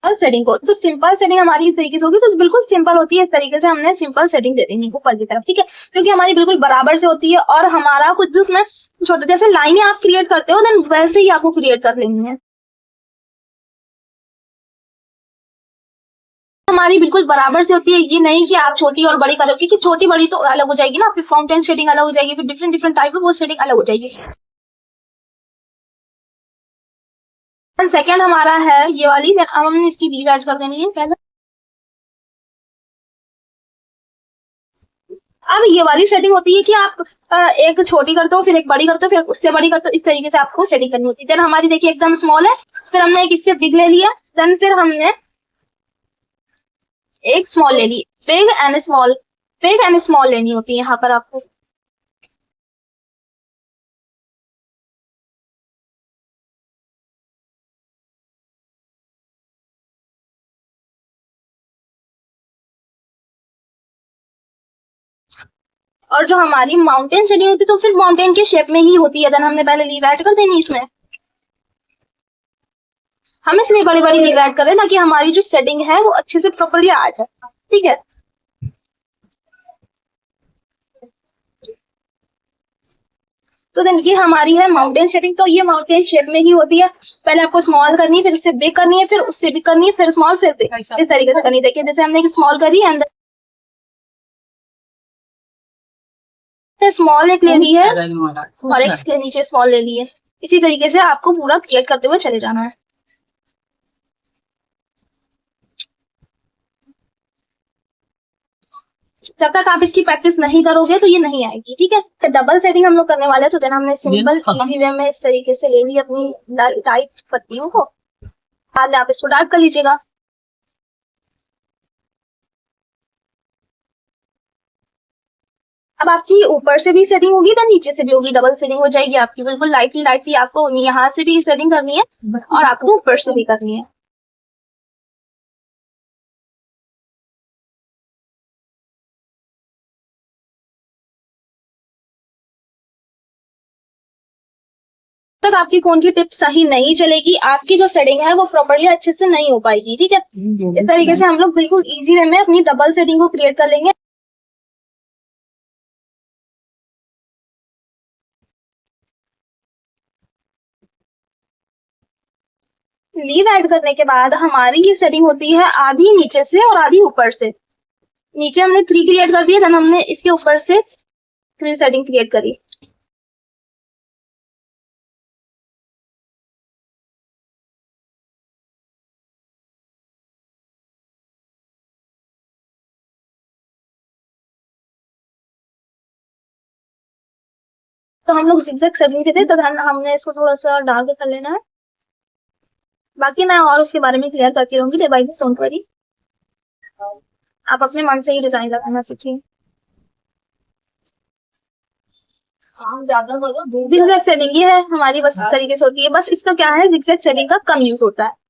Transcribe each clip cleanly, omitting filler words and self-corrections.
Setting को। तो simple setting हमारी इस तरीके से होगी, तो बिल्कुल सिंपल होती है, इस तरीके से हमने सिंपल सेटिंग दे देनी ऊपर की तरफ, ठीक है, क्योंकि हमारी बिल्कुल बराबर से होती है और हमारा कुछ भी उसमें छोटा, जैसे लाइनें आप क्रिएट करते हो देन वैसे ही आपको क्रिएट कर लेनी है। हमारी बिल्कुल बराबर से होती है, ये नहीं कि आप छोटी और बड़ी करोगे, क्योंकि छोटी बड़ी तो अलग हो जाएगी ना, फिर फाउंटेन शेडिंग अलग हो जाएगी, फिर डिफरेंट डिफरेंट टाइप में वो शेडिंग अलग हो जाएगी। सेकंड हमारा है ये वाली, अब हमने इसकी लीव ऐड कर देनी है पहले। अब ये वाली सेटिंग होती है कि आप एक छोटी करते हो, फिर एक बड़ी करते हो, फिर उससे बड़ी करते हो, इस तरीके से आपको सेटिंग करनी होती है। देन हमारी देखिए एकदम स्मॉल है, फिर हमने एक इससे बिग ले लिया, देन फिर हमने एक स्मॉल ले ली, big and small, big and small लेनी होती है यहाँ पर आपको। और जो हमारी माउंटेन शेडिंग होती है तो फिर माउंटेन के शेप में ही होती है, देन हमने पहले लीव ऐड कर देनी इसमें। हम इसलिए बड़ी बड़ी लीव ऐड करें ताकि हमारी जो सेटिंग है वो अच्छे से प्रॉपरली आ जाए, ठीक है। तो देन ये हमारी है माउंटेन शेडिंग, तो ये माउंटेन शेप में ही होती है, पहले आपको स्मॉल करनी है, फिर उससे बिग करनी है, फिर उससे बिग करनी है, फिर स्मॉल, फिर बिग, इस तरीके से करनी है। देखिए जैसे हमने एक स्मॉल करी एंड स्मॉल एक ले ली है और एक इसके नीचे स्मॉल ले ली है, इसी तरीके से आपको पूरा क्रिएट करते हुए चले जाना है। जब तक आप इसकी प्रैक्टिस नहीं करोगे तो ये नहीं आएगी, ठीक है। तो डबल सेटिंग हम लोग करने वाले हैं, तो देन हमने सिंपल इजी वे में इस तरीके से ले ली अपनी लाइट पत्तियों को, बाद में आप इसको डार्क कर लीजिएगा। अब आपकी ऊपर से भी सेटिंग होगी तो नीचे से भी होगी, डबल सेटिंग हो जाएगी आपकी, बिल्कुल लाइटली लाइटली आपको यहाँ से भी सेटिंग करनी है और आपको ऊपर से भी करनी है। तक आपकी कोन की टिप सही नहीं चलेगी, आपकी जो सेटिंग है वो प्रॉपरली अच्छे से नहीं हो पाएगी, ठीक है। इस तरीके से हम लोग बिल्कुल इजी वे में अपनी डबल सेटिंग को क्रिएट कर लेंगे। लीव ऐड करने के बाद हमारी ये सेटिंग होती है आधी नीचे से और आधी ऊपर से। नीचे हमने 3 क्रिएट कर दिए, देन हमने इसके ऊपर से 3 सेटिंग क्रिएट करी। तो हम लोग zigzag सेटिंग पे थे, तो हमने इसको थोड़ा सा डार्क कर लेना है। बाकी मैं और उसके बारे में क्लियर करती रहूंगी day by day, don't worry. आप अपने मन से ही डिजाइन लगाना सीखिए। जिगजैग सेटिंग ये है हमारी, बस इस तरीके से होती है, बस इसका क्या है, जिगजैग सेटिंग का कम यूज होता है।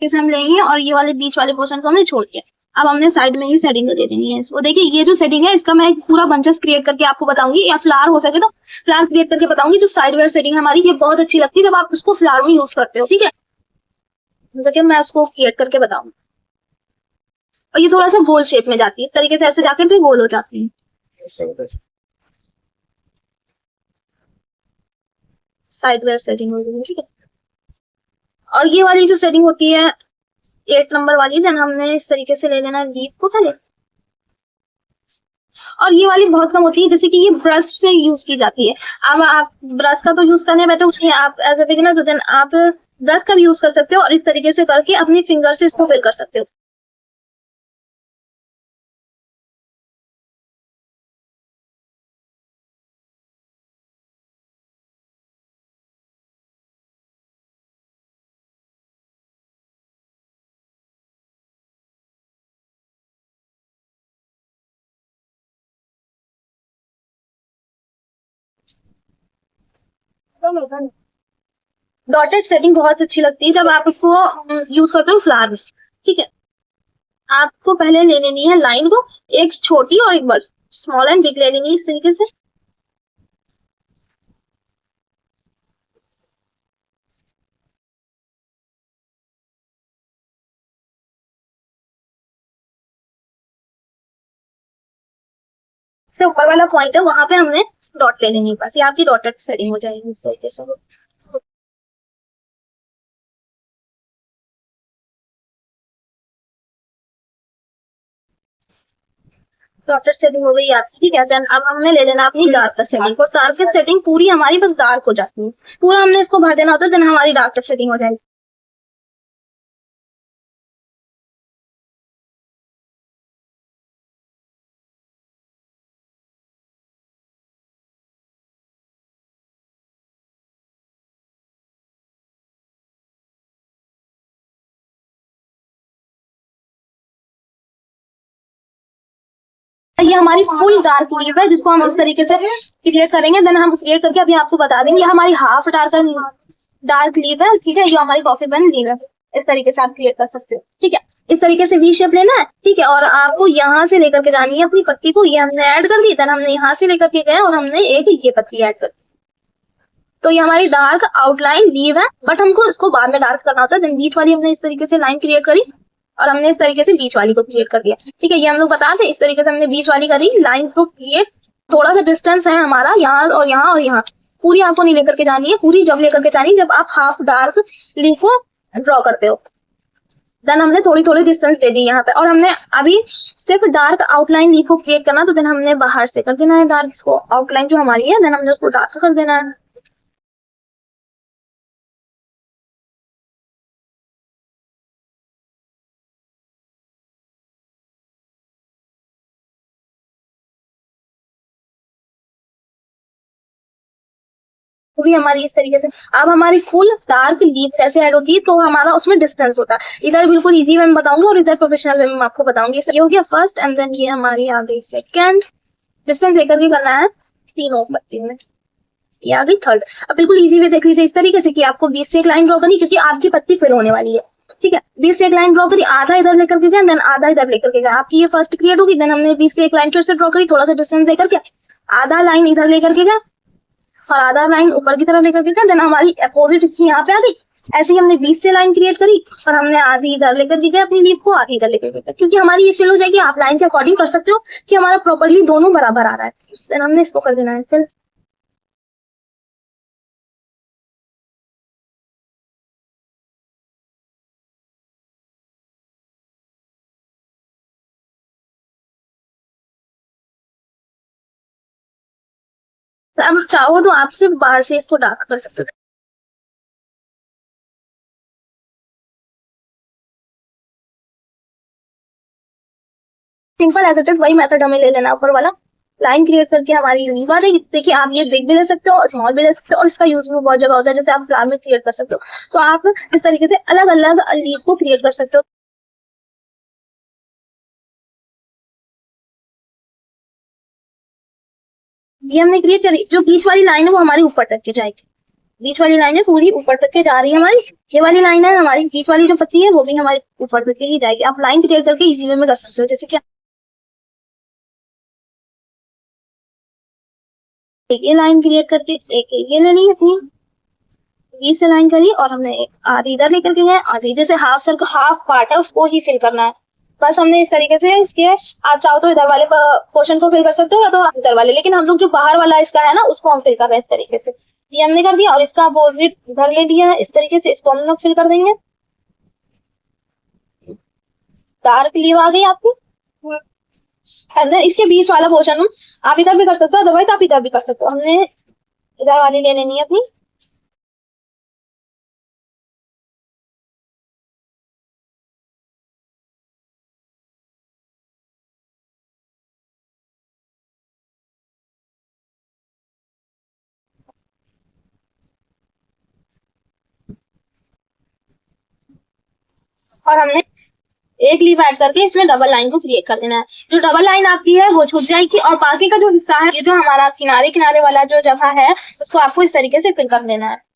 इसे हम लेंगे और ये वाले बीच वाले पोर्शन को हमने छोड़ दिया। अब हमने साइड में ही सेटिंग दे देनी है इसको। देखिए ये जो सेटिंग है इसका मैं पूरा बंचेस क्रिएट करके आपको बताऊंगी, या फ्लावर हो सके तो फ्लावर क्रिएट करके बताऊंगी। जो साइड वेयर सेटिंग है हमारी, ये बहुत अच्छी लगती है जब आप उसको फ्लावर में यूज करते हो, ठीक है। जैसे कि मैं उसको क्रिएट करके बताऊंगी। और ये थोड़ा सा गोल शेप में जाती है, इस तरीके से ऐसे जाकर फिर गोल हो जाती है। साइड वेयर सेटिंग हो गई है, ठीक है। और ये वाली जो सेटिंग होती है 8 नंबर वाली, देन हमने इस तरीके से ले लेना लीफ को पहले। और ये वाली बहुत कम होती है, जैसे कि ये ब्रश से यूज की जाती है। अब आप ब्रश का तो यूज करने बैठे होते हैं आप एज अ बिगिनर, तो देन आप ब्रश का भी यूज कर सकते हो और इस तरीके से करके अपनी फिंगर से इसको फिल कर सकते हो। डॉटेड सेटिंग बहुत अच्छी लगती है जब आप उसको यूज करते हो फ्लावर में। ठीक है, आपको पहले ले लेनी है लाइन को, एक छोटी और एक बड़ी, स्मॉल एंड बिग ले लेनी है इस तरीके से। से ऊपर वाला पॉइंट है वहां पे हमने डॉट ले लेनी है बस, ये आपकी डॉटेड सेटिंग हो जाएगी इस तरीके से। डॉटेड सेटिंग हो गई आपकी। ठीक है, देन अब हमने ले लेना अपनी डार्क सेटिंग को। डार्क सेटिंग पूरी हमारी बस डार्क हो जाती है, पूरा हमने इसको भर देना होता है, देन हमारी डार्क सेटिंग हो जाएगी। ये हमारी फुल डार्क लीव है जिसको हम इस तरीके से क्रिएट करेंगे, देन हम क्रिएट करके अभी आपको बता देंगे। हमारी हाफ डार्क लीव है। ठीक है, ये हमारी कॉफी बन लीव है, इस तरीके से आप क्रिएट कर सकते हो। ठीक है, इस तरीके से वी शेप लेना है। ठीक है, और आपको यहाँ से लेकर के जानी है अपनी पत्ती को, ये हमने ऐड कर दी, देन हमने यहाँ से लेकर के गए और हमने एक ये पत्ती ऐड कर दी। तो ये हमारी डार्क आउटलाइन लीव है, बट हमको इसको बाद में डार्क करना होता है। देन बीच वाली हमने इस तरीके से लाइन क्रिएट करी और हमने इस तरीके से बीच वाली को क्रिएट कर दिया। ठीक है, ये हम लोग बता दें, इस तरीके से हमने बीच वाली करी लाइन को क्रिएट। थोड़ा सा डिस्टेंस है हमारा यहाँ और यहाँ और यहाँ, पूरी आपको नहीं लेकर के जानी है, पूरी जब लेकर के जानी जब आप हाफ डार्क लीव को ड्रॉ करते हो। देन हमने थोड़ी थोड़ी डिस्टेंस दे दी यहाँ पे, और हमने अभी सिर्फ डार्क आउटलाइन लीव को क्रिएट करना, तो देन हमने बाहर से कर देना है डार्क, इसको आउटलाइन जो हमारी है देन हमने उसको डार्क कर देना है। वो भी हमारी इस तरीके से। अब हमारी फुल डार्क लीव कैसे ऐड होगी, तो हमारा उसमें डिस्टेंस होता है। इधर बिल्कुल इजी वे में बताऊंगी और इधर प्रोफेशनल वे में आपको बताऊंगी। ये हो गया फर्स्ट, एंड देन ये हमारी आ गई सेकेंड। डिस्टेंस लेकर के करना है तीनों पत्ती में। ये आ गई थर्ड। अब बिल्कुल इजी वे देख लीजिए इस तरीके से कि आपको 20 से एक लाइन ड्रॉ करनी, क्योंकि आपकी पत्ती फिल होने वाली है। ठीक है, 20 से एक लाइन ड्रॉ करी, आधा इधर लेकर के गए, देन आधा इधर लेकर के गए, आपकी ये फर्स्ट क्रिएट होगी। देन हमने 20 से एक लाइन फिर से ड्रॉ करी, थोड़ा सा डिस्टेंस देकर के, आधा लाइन इधर लेकर के गए और आधा लाइन ऊपर की तरफ लेकर के गए, देन हमारी अपोजिट इसकी यहाँ पे आ गई। ऐसे ही हमने 20 से लाइन क्रिएट करी और हमने आधी इधर लेकर के गए अपनी लीव को, आधी इधर लेकर के गए, क्योंकि हमारी ये फिल हो जाएगी। आप लाइन के अकॉर्डिंग कर सकते हो कि हमारा प्रॉपरली दोनों बराबर आ रहा है, देन हमने इसको कर देना है फिल। अब चाहो तो आप सिर्फ बाहर से इसको डार्क कर सकते हो। सिंपल एज इट इज वही मेथड हमें ले लेना, ऊपर वाला लाइन क्रिएट करके हमारी लीव आ जाएगी। देखिए, आप ये बिग भी ले सकते हो, स्मॉल भी ले सकते हो, और इसका यूज भी बहुत जगह होता है, जैसे आप फ्लावर में क्रिएट कर सकते हो। तो आप इस तरीके से अलग अलग लीव को क्रिएट कर सकते हो। ये हमने क्रिएट करी, जो बीच वाली लाइन है वो हमारी ऊपर तक की जाएगी। बीच वाली लाइन है पूरी ऊपर तक के जा रही है हमारी। ये वाली लाइन है हमारी, बीच वाली जो पत्ती है वो भी हमारी ऊपर तक की जाएगी। आप लाइन क्रिएट करके इजी वे में कर सकते हो, जैसे कि एक ये लाइन क्रिएट करके एक ये ले ली अपनी, ये से लाइन करी और हमने एक आधी इधर लेकर के गए, आधी जैसे हाफ सर्कल हाफ पार्ट है उसको ही फिल करना है। बस हमने इस तरीके से इसके, आप चाहो तो इधर वाले पोर्शन को फिल कर सकते हो या तो इधर वाले, लेकिन हम लोग जो बाहर वाला इसका है ना उसको हम फिल कर रहे हैं इस तरीके से। ये हमने कर दिया और इसका अपोजिट इधर ले लिया है इस तरीके से, इसको हम लोग फिल कर देंगे। डार्क लीव आ गई आपकी। एंड देन इसके बीच वाला पोर्शन आप इधर भी कर सकते हो, अदरवाइज आप इधर भी कर सकते हो। हमने इधर वाली ले लेनी है अपनी। और हमने एक लीफ ऐड करके इसमें डबल लाइन को क्रिएट कर देना है। जो डबल लाइन आपकी है वो छूट जाएगी और बाकी का जो हिस्सा है, ये जो हमारा किनारे किनारे वाला जो जगह है, उसको आपको इस तरीके से फिल कर देना है।